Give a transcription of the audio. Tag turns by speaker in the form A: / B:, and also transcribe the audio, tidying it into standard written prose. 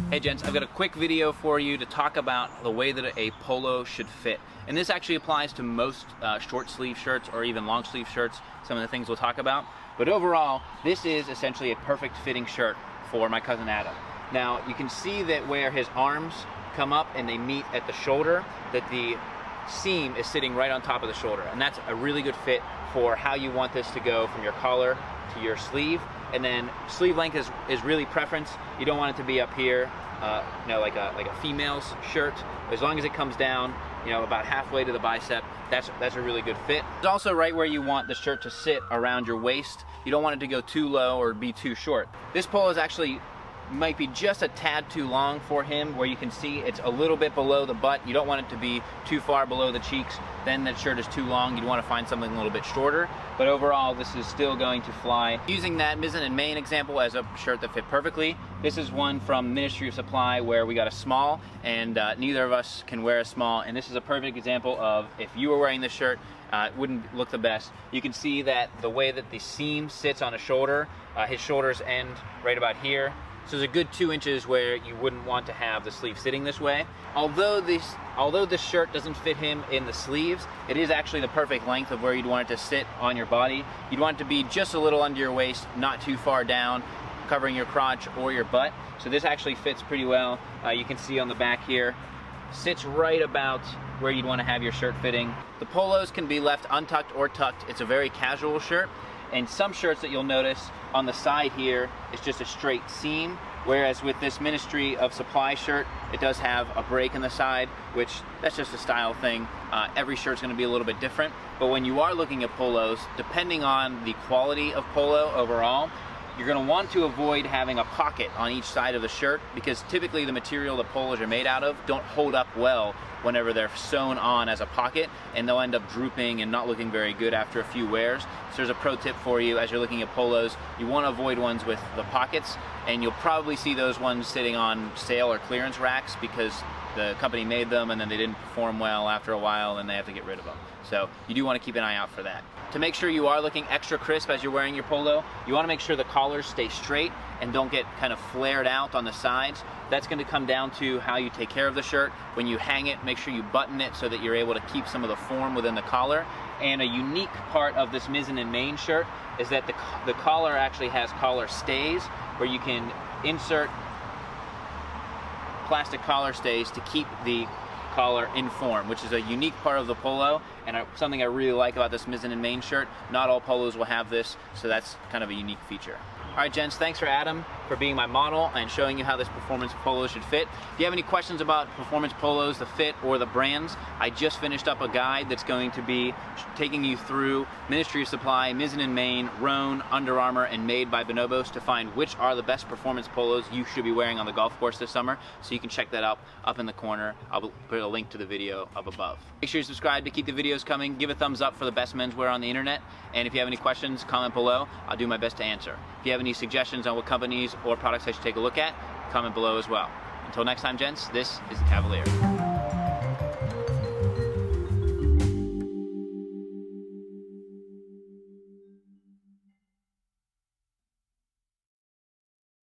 A: Hey gents, I've got a quick video for you to talk about the way that a polo should fit. And this actually applies to most short sleeve shirts or even long sleeve shirts, some of the things we'll talk about. But overall, this is essentially a perfect fitting shirt for my cousin Adam. Now, you can see that where his arms come up and they meet at the shoulder, that the seam is sitting right on top of the shoulder. And that's a really good fit for how you want this to go from your collar to your sleeve. And then sleeve length is really preference. You don't want it to be up here, like a female's shirt. As long as it comes down, about halfway to the bicep, that's a really good fit. It's also right where you want the shirt to sit around your waist. You don't want it to go too low or be too short. This polo is actually might be just a tad too long for him, where you can see it's a little bit below the butt. You don't want it to be too far below the cheeks, then that shirt is too long. You'd want to find something a little bit shorter, but overall this is still going to fly. Using that Mizzen and Maide example as a shirt that fit perfectly, this is one from Ministry of Supply where we got a small, and neither of us can wear a small, and this is a perfect example of if you were wearing this shirt, it wouldn't look the best. You can see that the way that the seam sits on a shoulder, his shoulders end right about here. So there's a good 2 inches where you wouldn't want to have the sleeve sitting this way. Although this shirt doesn't fit him in the sleeves, it is actually the perfect length of where you'd want it to sit on your body. You'd want it to be just a little under your waist, not too far down, covering your crotch or your butt. So this actually fits pretty well. You can see on the back here, sits right about where you'd want to have your shirt fitting. The polos can be left untucked or tucked. It's a very casual shirt. And some shirts that you'll notice on the side here is just a straight seam, whereas with this Ministry of Supply shirt, it does have a break in the side, which that's just a style thing. Every shirt's gonna be a little bit different, but when you are looking at polos, depending on the quality of polo overall, you're gonna want to avoid having a pocket on each side of the shirt, because typically the material that polos are made out of don't hold up well whenever they're sewn on as a pocket, and they'll end up drooping and not looking very good after a few wears. So there's a pro tip for you as you're looking at polos. You want to avoid ones with the pockets, and you'll probably see those ones sitting on sale or clearance racks because the company made them and then they didn't perform well after a while and they have to get rid of them. So you do want to keep an eye out for that. To make sure you are looking extra crisp as you're wearing your polo, you want to make sure the collars stay straight and don't get kind of flared out on the sides. That's going to come down to how you take care of the shirt. When you hang it, make sure you button it so that you're able to keep some of the form within the collar. And a unique part of this Mizzen and Maide shirt is that the collar actually has collar stays, where you can insert plastic collar stays to keep the collar in form, which is a unique part of the polo, and something I really like about this Mizzen and Maide shirt. Not all polos will have this, so that's kind of a unique feature. Alright gents, thanks for Adam for being my model and showing you how this performance polo should fit. If you have any questions about performance polos, the fit, or the brands, I just finished up a guide that's going to be taking you through Ministry of Supply, Mizzen and Maide, Rhone, Under Armour, and Maide by Bonobos to find which are the best performance polos you should be wearing on the golf course this summer. So you can check that out up in the corner. I'll put a link to the video up above. Make sure you subscribe to keep the videos coming. Give a thumbs up for the best menswear on the internet. And if you have any questions, comment below. I'll do my best to answer. If you have any suggestions on what companies or products I should take a look at, comment below as well. Until next time, gents, this is the Cavalier.